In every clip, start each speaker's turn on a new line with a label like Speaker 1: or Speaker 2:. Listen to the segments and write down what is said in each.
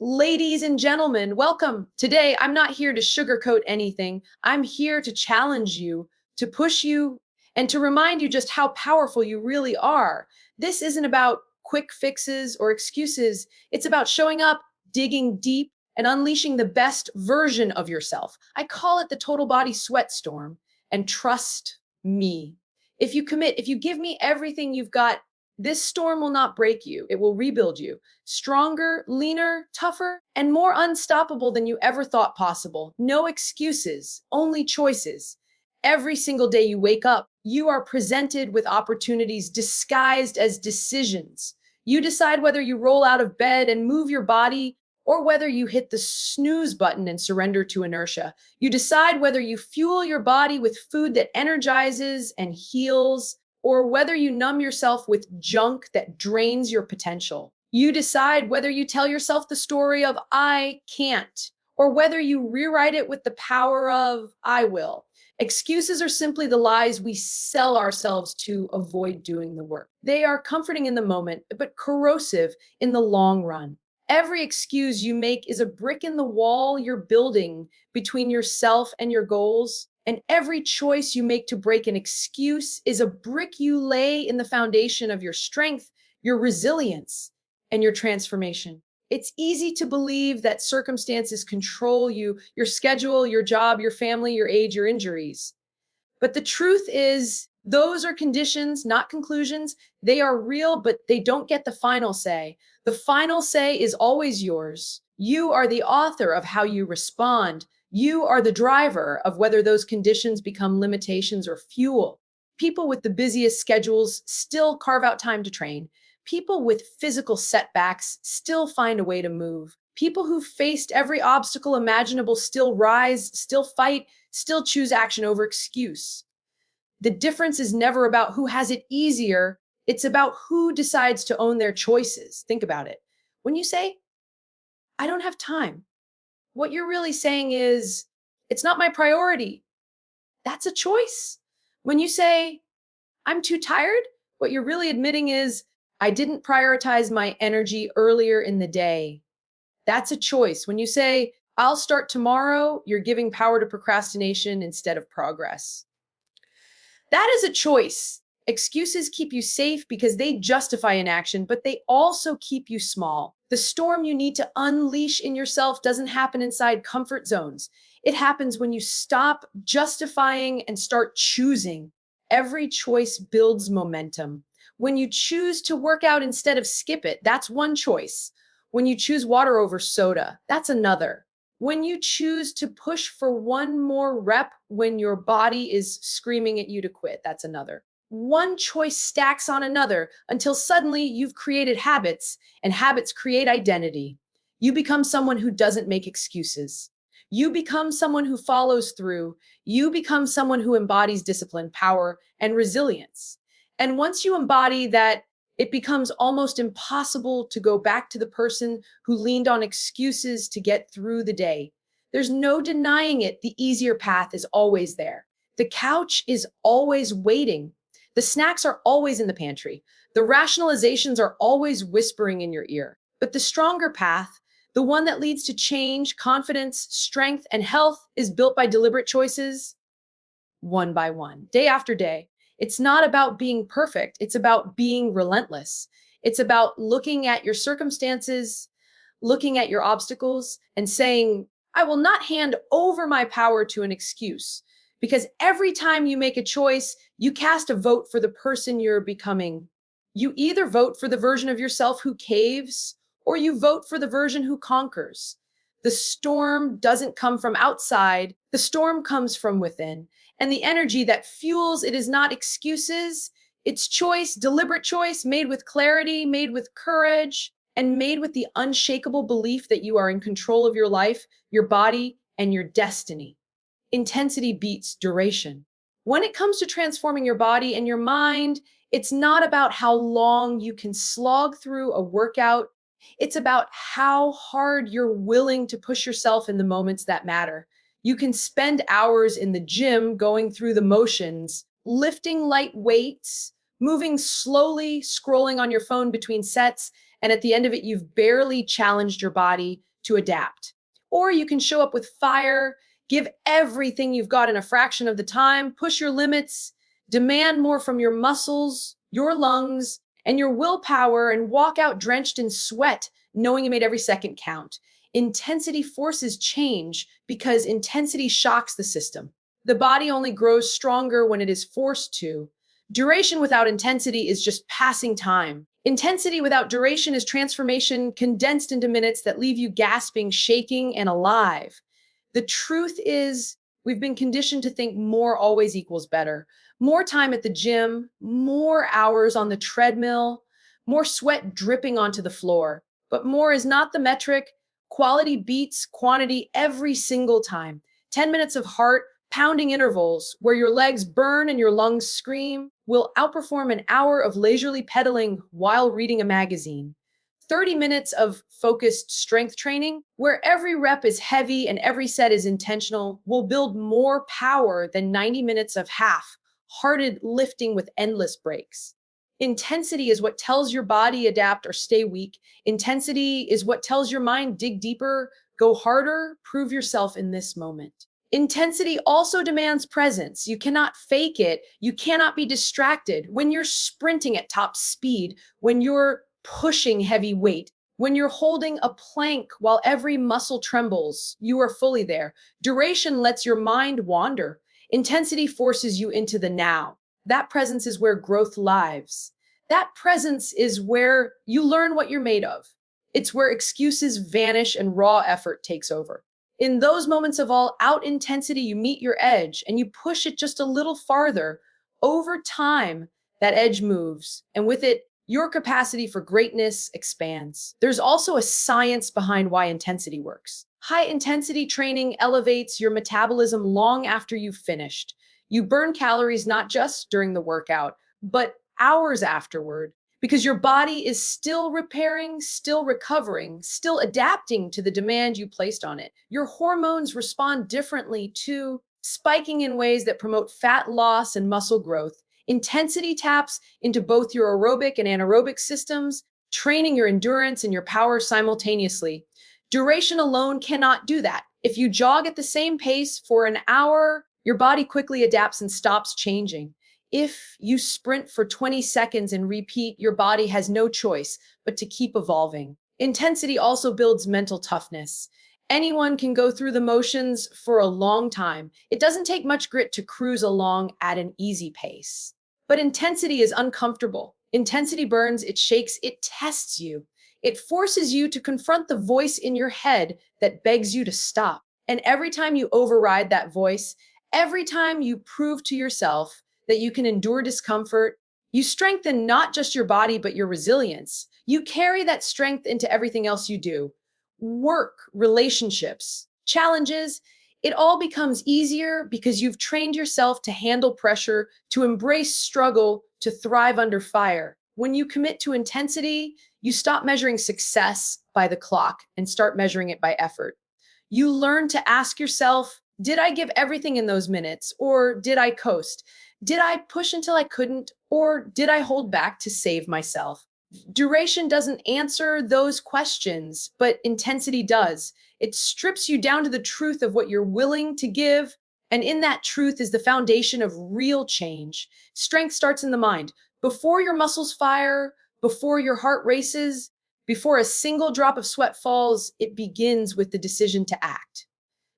Speaker 1: Ladies and gentlemen, welcome. Today, I'm not here to sugarcoat anything. I'm here to challenge you, to push you, and to remind you just how powerful you really are. This isn't about quick fixes or excuses. It's about showing up, digging deep, and unleashing the best version of yourself. I call it the total body sweatstorm. And trust me, if you commit, if you give me everything you've got, this storm will not break you. It will rebuild you stronger, leaner, tougher, and more unstoppable than you ever thought possible. No excuses, only choices. Every single day you wake up, you are presented with opportunities disguised as decisions. You decide whether you roll out of bed and move your body or whether you hit the snooze button and surrender to inertia. You decide whether you fuel your body with food that energizes and heals, or whether you numb yourself with junk that drains your potential. You decide whether you tell yourself the story of I can't, or whether you rewrite it with the power of I will. Excuses are simply the lies we sell ourselves to avoid doing the work. They are comforting in the moment, but corrosive in the long run. Every excuse you make is a brick in the wall you're building between yourself and your goals. And every choice you make to break an excuse is a brick you lay in the foundation of your strength, your resilience, and your transformation. It's easy to believe that circumstances control you, your schedule, your job, your family, your age, your injuries. But the truth is, those are conditions, not conclusions. They are real, but they don't get the final say. The final say is always yours. You are the author of how you respond. You are the driver of whether those conditions become limitations or fuel. People with the busiest schedules still carve out time to train. People with physical setbacks still find a way to move. People who've faced every obstacle imaginable still rise, still fight, still choose action over excuse. The difference is never about who has it easier. It's about who decides to own their choices. Think about it. When you say, I don't have time, what you're really saying is, it's not my priority. That's a choice. When you say, I'm too tired, what you're really admitting is, I didn't prioritize my energy earlier in the day. That's a choice. When you say, I'll start tomorrow, you're giving power to procrastination instead of progress. That is a choice. Excuses keep you safe because they justify inaction, but they also keep you small. The storm you need to unleash in yourself doesn't happen inside comfort zones. It happens when you stop justifying and start choosing. Every choice builds momentum. When you choose to work out instead of skip it, that's one choice. When you choose water over soda, that's another. When you choose to push for one more rep when your body is screaming at you to quit, that's another. One choice stacks on another until suddenly you've created habits, and habits create identity. You become someone who doesn't make excuses. You become someone who follows through. You become someone who embodies discipline, power, and resilience. And once you embody that, it becomes almost impossible to go back to the person who leaned on excuses to get through the day. There's no denying it. The easier path is always there. The couch is always waiting. The snacks are always in the pantry. The rationalizations are always whispering in your ear. But the stronger path, the one that leads to change, confidence, strength, and health, is built by deliberate choices, one by one, day after day. It's not about being perfect. It's about being relentless. It's about looking at your circumstances, looking at your obstacles, and saying, I will not hand over my power to an excuse. Because every time you make a choice, you cast a vote for the person you're becoming. You either vote for the version of yourself who caves, or you vote for the version who conquers. The storm doesn't come from outside, the storm comes from within. And the energy that fuels it is not excuses, it's choice, deliberate choice, made with clarity, made with courage, and made with the unshakable belief that you are in control of your life, your body, and your destiny. Intensity beats duration. When it comes to transforming your body and your mind, it's not about how long you can slog through a workout. It's about how hard you're willing to push yourself in the moments that matter. You can spend hours in the gym going through the motions, lifting light weights, moving slowly, scrolling on your phone between sets, and at the end of it, you've barely challenged your body to adapt. Or you can show up with fire, give everything you've got in a fraction of the time, push your limits, demand more from your muscles, your lungs, and your willpower, and walk out drenched in sweat, knowing you made every second count. Intensity forces change because intensity shocks the system. The body only grows stronger when it is forced to. Duration without intensity is just passing time. Intensity without duration is transformation condensed into minutes that leave you gasping, shaking, and alive. The truth is, we've been conditioned to think more always equals better. More time at the gym, more hours on the treadmill, more sweat dripping onto the floor. But more is not the metric. Quality beats quantity every single time. 10 minutes of heart pounding intervals where your legs burn and your lungs scream will outperform an hour of leisurely pedaling while reading a magazine. 30 minutes of focused strength training, where every rep is heavy and every set is intentional, will build more power than 90 minutes of half-hearted lifting with endless breaks. Intensity is what tells your body adapt or stay weak. Intensity is what tells your mind dig deeper, go harder, prove yourself in this moment. Intensity also demands presence. You cannot fake it. You cannot be distracted. When you're sprinting at top speed, when you're pushing heavy weight, when you're holding a plank while every muscle trembles, you are fully there. Duration lets your mind wander. Intensity forces you into the now. That presence is where growth lives. That presence is where you learn what you're made of. It's where excuses vanish and raw effort takes over. In those moments of all out intensity, you meet your edge and you push it just a little farther. Over time, that edge moves, and with it, your capacity for greatness expands. There's also a science behind why intensity works. High intensity training elevates your metabolism long after you've finished. You burn calories not just during the workout, but hours afterward, because your body is still repairing, still recovering, still adapting to the demand you placed on it. Your hormones respond differently too, spiking in ways that promote fat loss and muscle growth. Intensity taps into both your aerobic and anaerobic systems, training your endurance and your power simultaneously. Duration alone cannot do that. If you jog at the same pace for an hour, your body quickly adapts and stops changing. If you sprint for 20 seconds and repeat, your body has no choice but to keep evolving. Intensity also builds mental toughness. Anyone can go through the motions for a long time. It doesn't take much grit to cruise along at an easy pace. But intensity is uncomfortable. Intensity burns, it shakes, it tests you. It forces you to confront the voice in your head that begs you to stop. And every time you override that voice, every time you prove to yourself that you can endure discomfort, you strengthen not just your body, but your resilience. You carry that strength into everything else you do. Work, relationships, challenges, it all becomes easier because you've trained yourself to handle pressure, to embrace struggle, to thrive under fire. When you commit to intensity, you stop measuring success by the clock and start measuring it by effort. You learn to ask yourself, did I give everything in those minutes, or did I coast? Did I push until I couldn't, or did I hold back to save myself? Duration doesn't answer those questions, but intensity does. It strips you down to the truth of what you're willing to give, and in that truth is the foundation of real change. Strength starts in the mind. Before your muscles fire, before your heart races, before a single drop of sweat falls, it begins with the decision to act.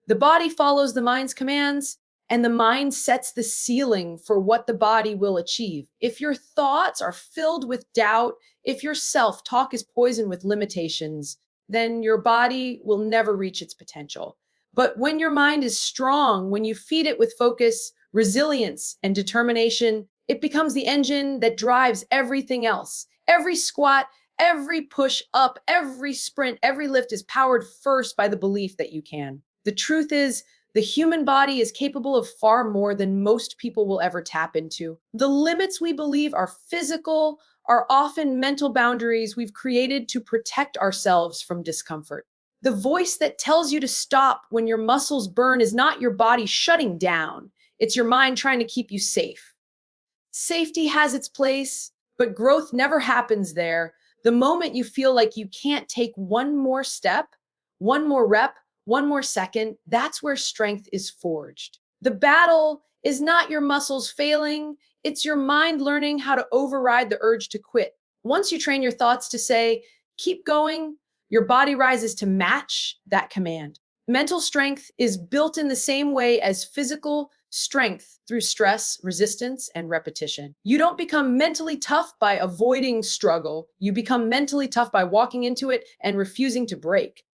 Speaker 1: The body follows the mind's commands, and the mind sets the ceiling for what the body will achieve. If your thoughts are filled with doubt, if your self-talk is poisoned with limitations, then your body will never reach its potential. But when your mind is strong, when you feed it with focus, resilience, and determination, it becomes the engine that drives everything else. Every squat, every push up, every sprint, every lift is powered first by the belief that you can. The truth is, the human body is capable of far more than most people will ever tap into. The limits we believe are physical are often mental boundaries we've created to protect ourselves from discomfort. The voice that tells you to stop when your muscles burn is not your body shutting down. It's your mind trying to keep you safe. Safety has its place, but growth never happens there. The moment you feel like you can't take one more step, one more rep, one more second, that's where strength is forged. The battle is not your muscles failing, it's your mind learning how to override the urge to quit. Once you train your thoughts to say, keep going, your body rises to match that command. Mental strength is built in the same way as physical strength through stress, resistance, and repetition. You don't become mentally tough by avoiding struggle. You become mentally tough by walking into it and refusing to break.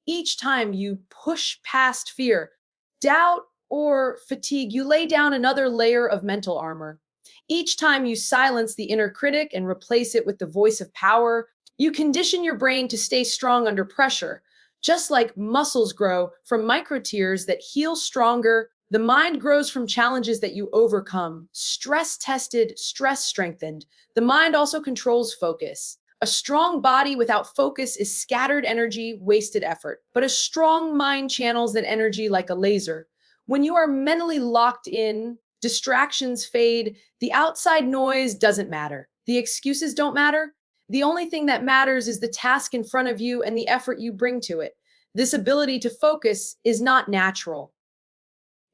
Speaker 1: Each time you push past fear, doubt, or fatigue, you lay down another layer of mental armor. Each time you silence the inner critic and replace it with the voice of power, you condition your brain to stay strong under pressure. Just like muscles grow from micro tears that heal stronger, the mind grows from challenges that you overcome. Stress tested, stress strengthened. The mind also controls focus. A strong body without focus is scattered energy, wasted effort. But a strong mind channels that energy like a laser. When you are mentally locked in, distractions fade, the outside noise doesn't matter. The excuses don't matter. The only thing that matters is the task in front of you and the effort you bring to it. This ability to focus is not natural,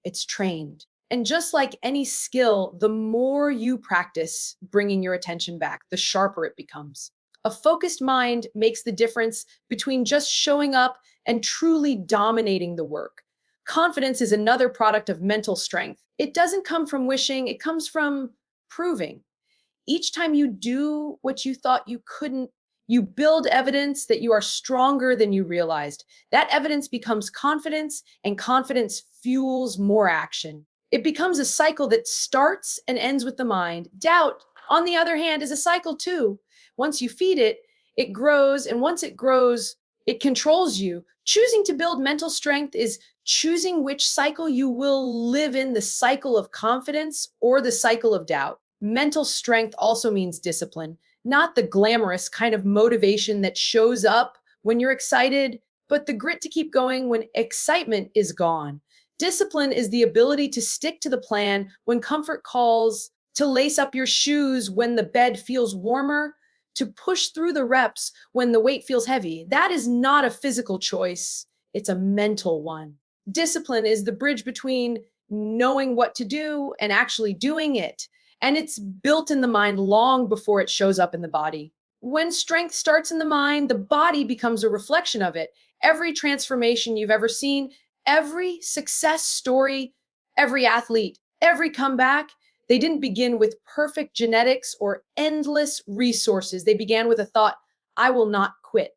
Speaker 1: it's trained. And just like any skill, the more you practice bringing your attention back, the sharper it becomes. A focused mind makes the difference between just showing up and truly dominating the work. Confidence is another product of mental strength. It doesn't come from wishing, it comes from proving. Each time you do what you thought you couldn't, you build evidence that you are stronger than you realized. That evidence becomes confidence, and confidence fuels more action. It becomes a cycle that starts and ends with the mind. Doubt, on the other hand, is a cycle too. Once you feed it, it grows, and once it grows, it controls you. Choosing to build mental strength is choosing which cycle you will live in, the cycle of confidence or the cycle of doubt. Mental strength also means discipline, not the glamorous kind of motivation that shows up when you're excited, but the grit to keep going when excitement is gone. Discipline is the ability to stick to the plan when comfort calls, to lace up your shoes when the bed feels warmer, to push through the reps when the weight feels heavy. That is not a physical choice, it's a mental one. Discipline is the bridge between knowing what to do and actually doing it. And it's built in the mind long before it shows up in the body. When strength starts in the mind, the body becomes a reflection of it. Every transformation you've ever seen, every success story, every athlete, every comeback, they didn't begin with perfect genetics or endless resources. They began with a thought, I will not quit.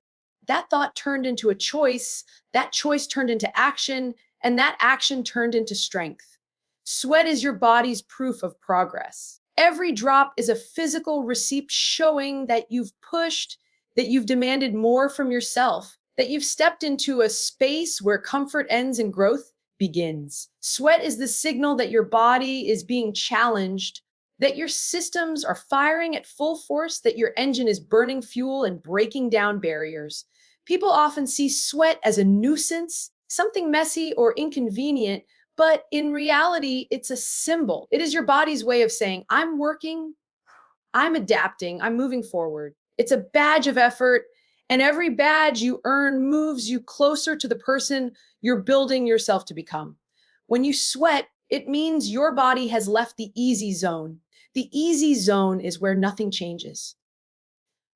Speaker 1: That thought turned into a choice, that choice turned into action, and that action turned into strength. Sweat is your body's proof of progress. Every drop is a physical receipt showing that you've pushed, that you've demanded more from yourself, that you've stepped into a space where comfort ends and growth begins. Sweat is the signal that your body is being challenged, that your systems are firing at full force, that your engine is burning fuel and breaking down barriers. People often see sweat as a nuisance, something messy or inconvenient, but in reality, it's a symbol. It is your body's way of saying, I'm working, I'm adapting, I'm moving forward. It's a badge of effort, and every badge you earn moves you closer to the person you're building yourself to become. When you sweat, it means your body has left the easy zone. The easy zone is where nothing changes,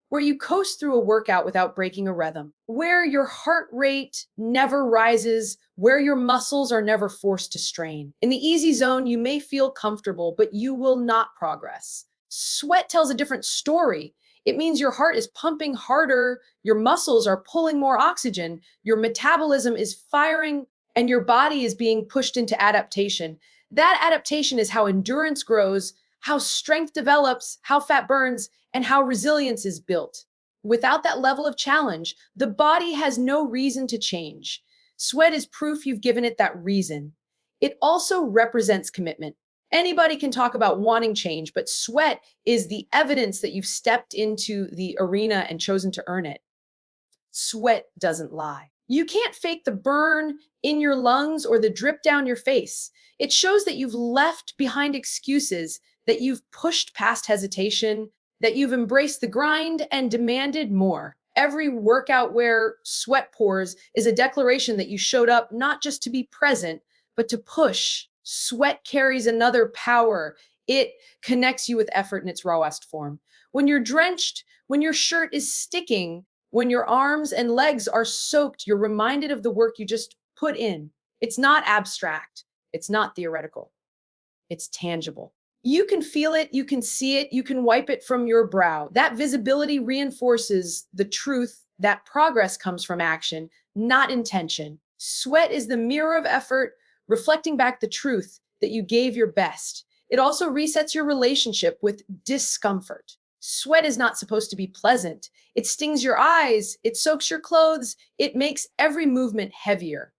Speaker 1: where you coast through a workout without breaking a rhythm, where your heart rate never rises, where your muscles are never forced to strain. In the easy zone, you may feel comfortable, but you will not progress. Sweat tells a different story. It means your heart is pumping harder, your muscles are pulling more oxygen, your metabolism is firing, and your body is being pushed into adaptation. That adaptation is how endurance grows, how strength develops, how fat burns, and how resilience is built. Without that level of challenge, the body has no reason to change. Sweat is proof you've given it that reason. It also represents commitment. Anybody can talk about wanting change, but sweat is the evidence that you've stepped into the arena and chosen to earn it. Sweat doesn't lie. You can't fake the burn in your lungs or the drip down your face. It shows that you've left behind excuses, that you've pushed past hesitation, that you've embraced the grind and demanded more. Every workout where sweat pours is a declaration that you showed up not just to be present, but to push. Sweat carries another power. It connects you with effort in its rawest form. When you're drenched, when your shirt is sticking, when your arms and legs are soaked, you're reminded of the work you just put in. It's not abstract, it's not theoretical, it's tangible. You can feel it, you can see it, you can wipe it from your brow. That visibility reinforces the truth that progress comes from action, not intention. Sweat is the mirror of effort, reflecting back the truth that you gave your best. It also resets your relationship with discomfort. Sweat is not supposed to be pleasant. It stings your eyes, it soaks your clothes, it makes every movement heavier.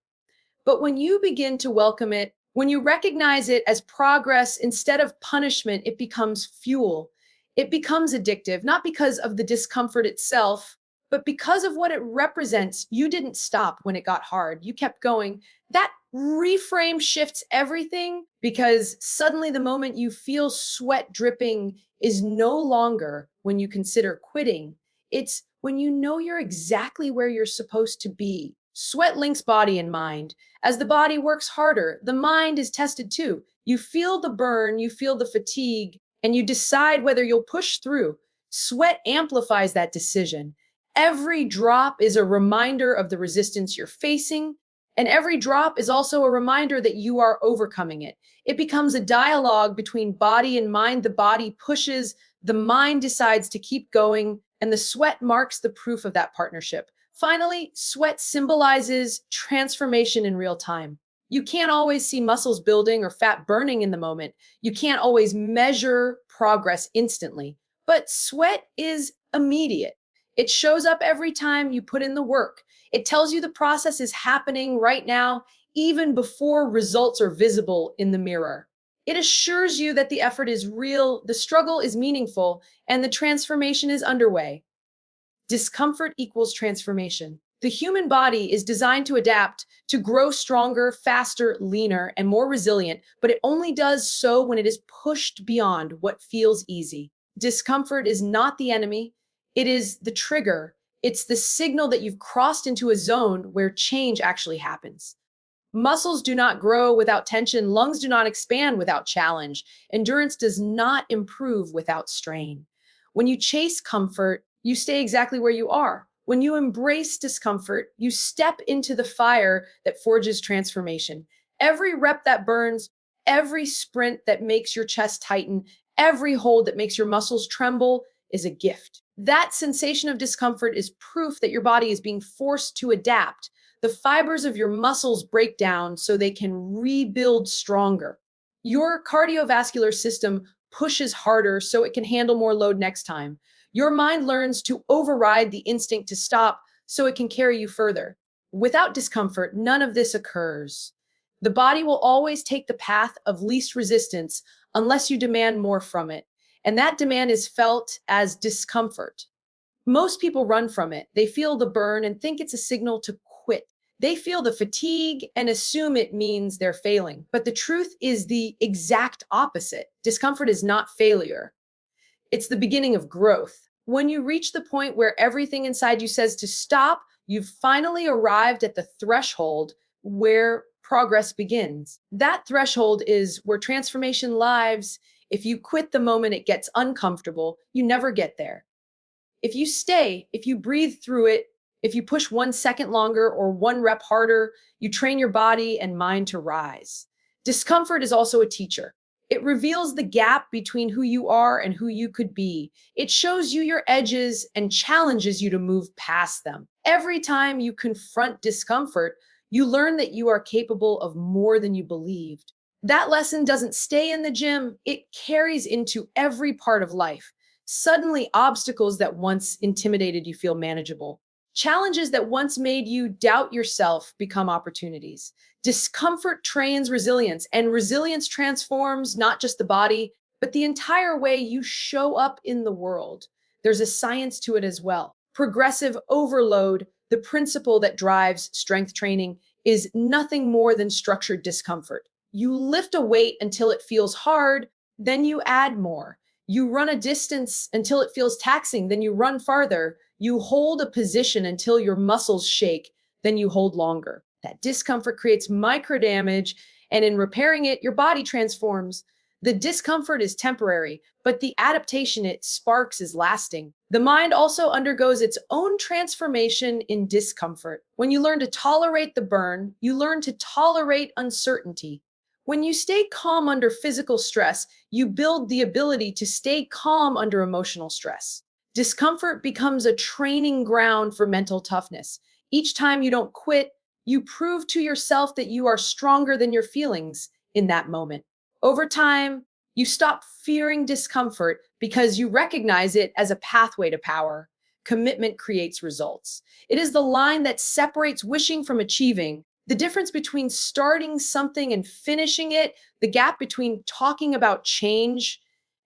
Speaker 1: But when you begin to welcome it, when you recognize it as progress instead of punishment, it becomes fuel. It becomes addictive, not because of the discomfort itself, but because of what it represents. You didn't stop when it got hard, you kept going. That reframe shifts everything because suddenly the moment you feel sweat dripping is no longer when you consider quitting. It's when you know you're exactly where you're supposed to be. Sweat links body and mind. As the body works harder, the mind is tested too. You feel the burn, you feel the fatigue, and you decide whether you'll push through. Sweat amplifies that decision. Every drop is a reminder of the resistance you're facing, and every drop is also a reminder that you are overcoming it. It becomes a dialogue between body and mind. The body pushes, the mind decides to keep going, and the sweat marks the proof of that partnership. Finally, sweat symbolizes transformation in real time. You can't always see muscles building or fat burning in the moment. You can't always measure progress instantly, but sweat is immediate. It shows up every time you put in the work. It tells you the process is happening right now, even before results are visible in the mirror. It assures you that the effort is real, the struggle is meaningful, and the transformation is underway. Discomfort equals transformation. The human body is designed to adapt, to grow stronger, faster, leaner, and more resilient, but it only does so when it is pushed beyond what feels easy. Discomfort is not the enemy, it is the trigger. It's the signal that you've crossed into a zone where change actually happens. Muscles do not grow without tension, lungs do not expand without challenge, endurance does not improve without strain. When you chase comfort, you stay exactly where you are. When you embrace discomfort, you step into the fire that forges transformation. Every rep that burns, every sprint that makes your chest tighten, every hold that makes your muscles tremble is a gift. That sensation of discomfort is proof that your body is being forced to adapt. The fibers of your muscles break down so they can rebuild stronger. Your cardiovascular system pushes harder so it can handle more load next time. Your mind learns to override the instinct to stop so it can carry you further. Without discomfort, none of this occurs. The body will always take the path of least resistance unless you demand more from it. And that demand is felt as discomfort. Most people run from it. They feel the burn and think it's a signal to quit. They feel the fatigue and assume it means they're failing. But the truth is the exact opposite. Discomfort is not failure. It's the beginning of growth. When you reach the point where everything inside you says to stop, you've finally arrived at the threshold where progress begins. That threshold is where transformation lives. If you quit the moment it gets uncomfortable, you never get there. If you stay, if you breathe through it, if you push 1 second longer or one rep harder, you train your body and mind to rise. Discomfort is also a teacher. It reveals the gap between who you are and who you could be. It shows you your edges and challenges you to move past them. Every time you confront discomfort, you learn that you are capable of more than you believed. That lesson doesn't stay in the gym, it carries into every part of life. Suddenly, obstacles that once intimidated you feel manageable. Challenges that once made you doubt yourself become opportunities. Discomfort trains resilience, and resilience transforms not just the body, but the entire way you show up in the world. There's a science to it as well. Progressive overload, the principle that drives strength training, is nothing more than structured discomfort. You lift a weight until it feels hard, then you add more. You run a distance until it feels taxing, then you run farther. You hold a position until your muscles shake, then you hold longer. That discomfort creates micro damage, and in repairing it, your body transforms. The discomfort is temporary, but the adaptation it sparks is lasting. The mind also undergoes its own transformation in discomfort. When you learn to tolerate the burn, you learn to tolerate uncertainty. When you stay calm under physical stress, you build the ability to stay calm under emotional stress. Discomfort becomes a training ground for mental toughness. Each time you don't quit, you prove to yourself that you are stronger than your feelings in that moment. Over time, you stop fearing discomfort because you recognize it as a pathway to power. Commitment creates results. It is the line that separates wishing from achieving, the difference between starting something and finishing it, the gap between talking about change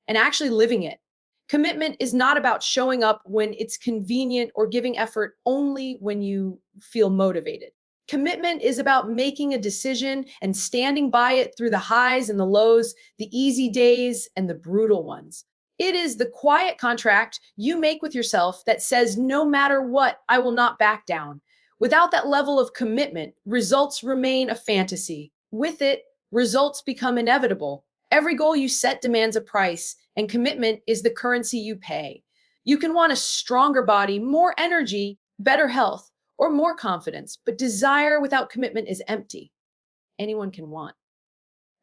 Speaker 1: and actually living it. Commitment is not about showing up when it's convenient or giving effort only when you feel motivated. Commitment is about making a decision and standing by it through the highs and the lows, the easy days and the brutal ones. It is the quiet contract you make with yourself that says, no matter what, I will not back down. Without that level of commitment, results remain a fantasy. With it, results become inevitable. Every goal you set demands a price, and commitment is the currency you pay. You can want a stronger body, more energy, better health, or more confidence, but desire without commitment is empty. Anyone can want.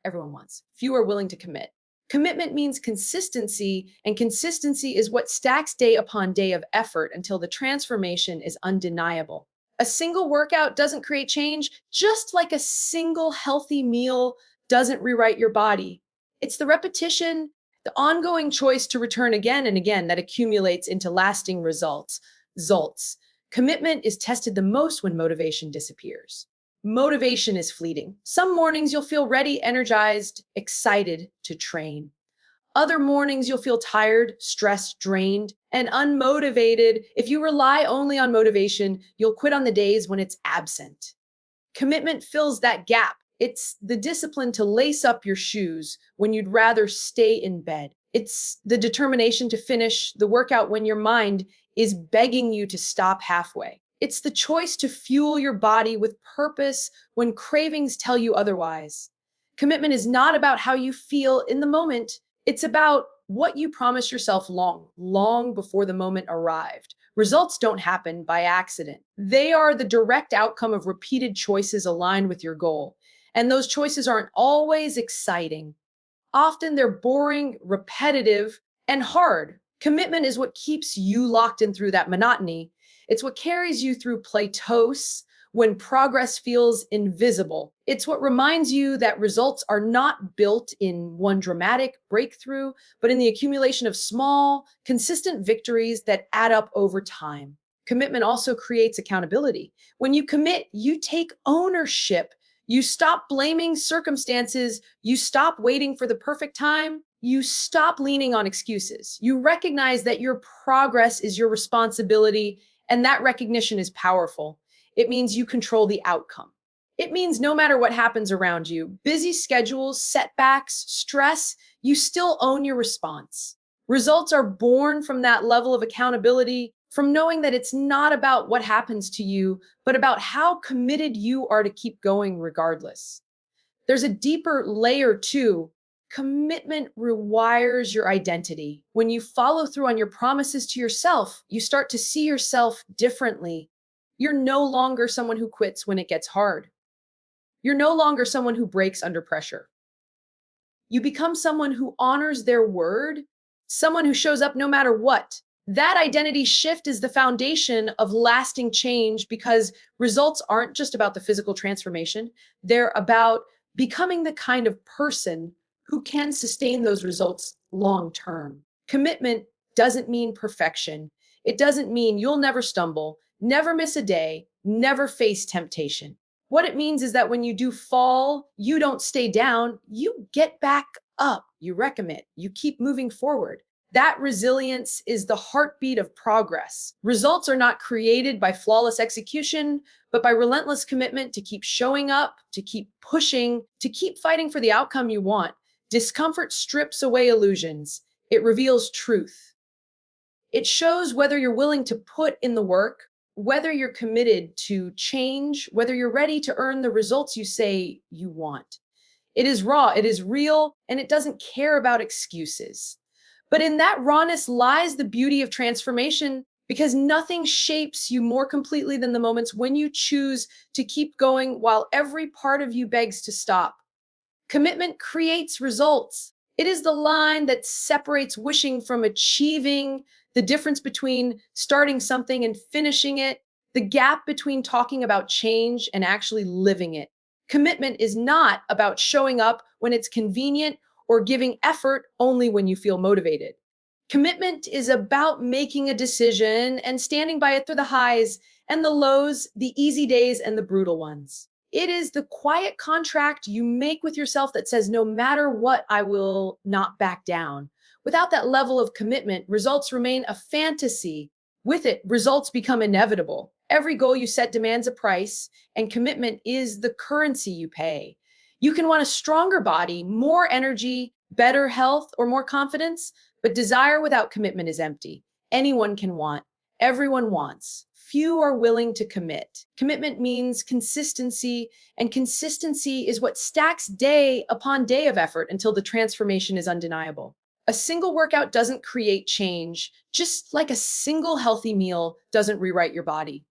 Speaker 1: Everyone wants. Few are willing to commit. Commitment means consistency, and consistency is what stacks day upon day of effort until the transformation is undeniable. A single workout doesn't create change, just like a single healthy meal doesn't rewrite your body. It's the repetition, the ongoing choice to return again and again that accumulates into lasting results. Results. Commitment is tested the most when motivation disappears. Motivation is fleeting. Some mornings you'll feel ready, energized, excited to train. Other mornings you'll feel tired, stressed, drained, and unmotivated. If you rely only on motivation, you'll quit on the days when it's absent. Commitment fills that gap. It's the discipline to lace up your shoes when you'd rather stay in bed. It's the determination to finish the workout when your mind is begging you to stop halfway. It's the choice to fuel your body with purpose when cravings tell you otherwise. Commitment is not about how you feel in the moment. It's about what you promised yourself long before the moment arrived. Results don't happen by accident. They are the direct outcome of repeated choices aligned with your goal. And those choices aren't always exciting. Often they're boring, repetitive, and hard. Commitment is what keeps you locked in through that monotony. It's what carries you through plateaus when progress feels invisible. It's what reminds you that results are not built in one dramatic breakthrough, but in the accumulation of small, consistent victories that add up over time. Commitment also creates accountability. When you commit, you take ownership. You stop blaming circumstances. You stop waiting for the perfect time. You stop leaning on excuses. You recognize that your progress is your responsibility, and that recognition is powerful. It means you control the outcome. It means no matter what happens around you, busy schedules, setbacks, stress, you still own your response. Results are born from that level of accountability, from knowing that it's not about what happens to you, but about how committed you are to keep going regardless. There's a deeper layer too. Commitment rewires your identity. When you follow through on your promises to yourself, you start to see yourself differently. You're no longer someone who quits when it gets hard. You're no longer someone who breaks under pressure. You become someone who honors their word, someone who shows up no matter what. That identity shift is the foundation of lasting change because results aren't just about the physical transformation. They're about becoming the kind of person who can sustain those results long term. Commitment doesn't mean perfection. It doesn't mean you'll never stumble, never miss a day, never face temptation. What it means is that when you do fall, you don't stay down, you get back up, you recommit, you keep moving forward. That resilience is the heartbeat of progress. Results are not created by flawless execution, but by relentless commitment to keep showing up, to keep pushing, to keep fighting for the outcome you want. Discomfort strips away illusions. It reveals truth. It shows whether you're willing to put in the work, whether you're committed to change, whether you're ready to earn the results you say you want. It is raw, it is real, and it doesn't care about excuses. But in that rawness lies the beauty of transformation because nothing shapes you more completely than the moments when you choose to keep going while every part of you begs to stop. Commitment creates results. It is the line that separates wishing from achieving, the difference between starting something and finishing it, the gap between talking about change and actually living it. Commitment is not about showing up when it's convenient or giving effort only when you feel motivated. Commitment is about making a decision and standing by it through the highs and the lows, the easy days and the brutal ones. It is the quiet contract you make with yourself that says, no matter what, I will not back down. Without that level of commitment, results remain a fantasy. With it, results become inevitable. Every goal you set demands a price, and commitment is the currency you pay. You can want a stronger body, more energy, better health, or more confidence, but desire without commitment is empty. Anyone can want, everyone wants. Few are willing to commit. Commitment means consistency, and consistency is what stacks day upon day of effort until the transformation is undeniable. A single workout doesn't create change, just like a single healthy meal doesn't rewrite your body.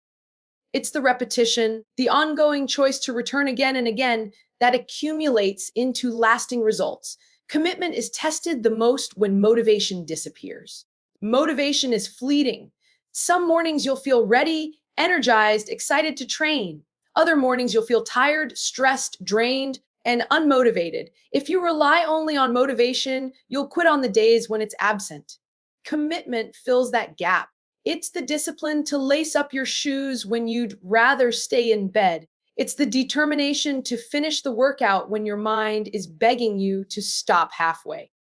Speaker 1: It's the repetition, the ongoing choice to return again and again that accumulates into lasting results. Commitment is tested the most when motivation disappears. Motivation is fleeting. Some mornings you'll feel ready, energized, excited to train. Other mornings you'll feel tired, stressed, drained, and unmotivated. If you rely only on motivation, you'll quit on the days when it's absent. Commitment fills that gap. It's the discipline to lace up your shoes when you'd rather stay in bed. It's the determination to finish the workout when your mind is begging you to stop halfway.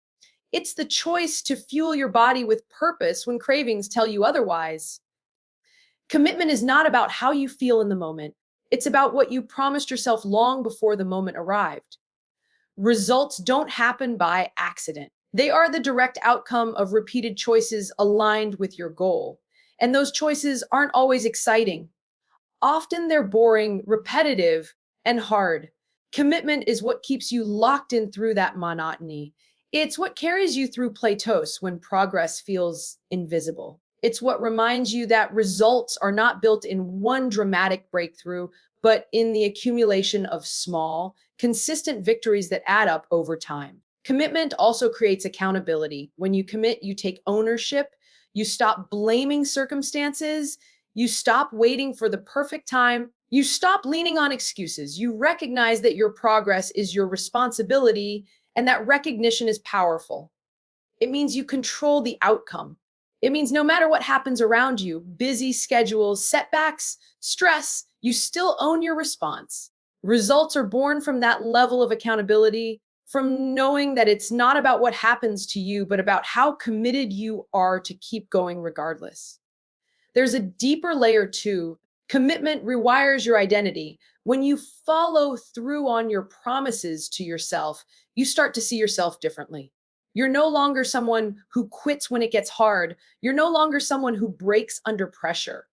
Speaker 1: It's the choice to fuel your body with purpose when cravings tell you otherwise. Commitment is not about how you feel in the moment. It's about what you promised yourself long before the moment arrived. Results don't happen by accident. They are the direct outcome of repeated choices aligned with your goal. And those choices aren't always exciting. Often they're boring, repetitive, and hard. Commitment is what keeps you locked in through that monotony. It's what carries you through plateaus when progress feels invisible. It's what reminds you that results are not built in one dramatic breakthrough, but in the accumulation of small, consistent victories that add up over time. Commitment also creates accountability. When you commit, you take ownership, you stop blaming circumstances, you stop waiting for the perfect time. You stop leaning on excuses. You recognize that your progress is your responsibility, and that recognition is powerful. It means you control the outcome. It means no matter what happens around you, busy schedules, setbacks, stress, you still own your response. Results are born from that level of accountability, from knowing that it's not about what happens to you, but about how committed you are to keep going regardless. There's a deeper layer too. Commitment rewires your identity. When you follow through on your promises to yourself, you start to see yourself differently. You're no longer someone who quits when it gets hard. You're no longer someone who breaks under pressure.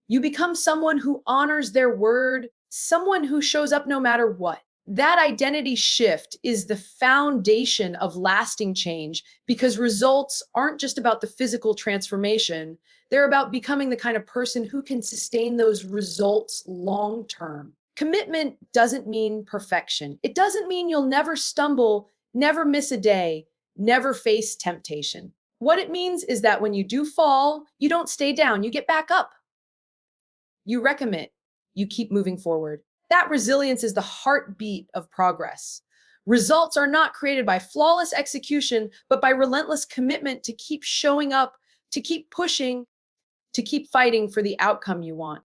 Speaker 1: You become someone who honors their word, someone who shows up no matter what. That identity shift is the foundation of lasting change because results aren't just about the physical transformation. They're about becoming the kind of person who can sustain those results long term. Commitment doesn't mean perfection. It doesn't mean you'll never stumble, never miss a day, never face temptation. What it means is that when you do fall, you don't stay down, you get back up. You recommit, you keep moving forward. That resilience is the heartbeat of progress. Results are not created by flawless execution, but by relentless commitment to keep showing up, to keep pushing, to keep fighting for the outcome you want.